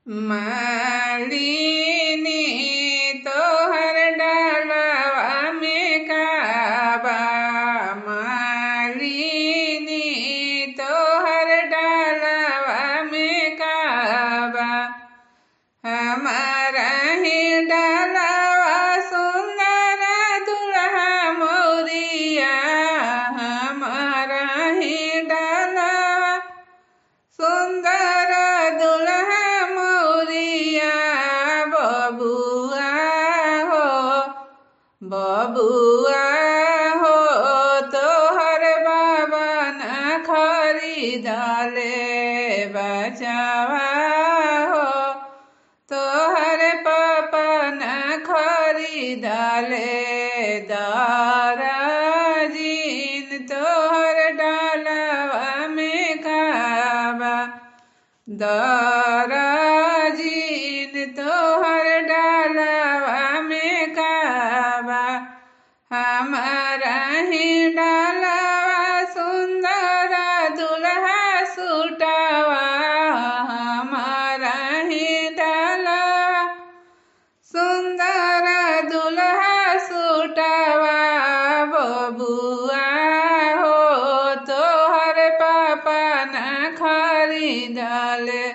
मालिनी तोहर डालवा में काबा। मालिनी तोहर डालवा में काबा। हमारा ही डालवा सुंदर दुल्हा मोरिया। हमारा ही डालवा सुंदर दुल्हा मोरिया। बबुआ हो बबुआ हो तोहर बाबा न खरीदले बचावा हो। तोहर पापा न खरीदले दराजीन तोहर डालवा में काबा। दराजीन तोहर डालवा में काबा। हमारा ही डालवा सुंदर दुल्हा सुटवा। हमारा ही डालवा सुंदर दुल्हा सुटवा। बबुआ हो तोहर पापा न खरीदले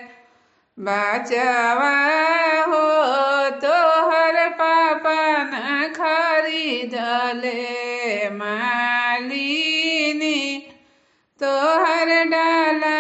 बचवा हो। तोहर पापा न खरीदले। मालिनी तोहर डाला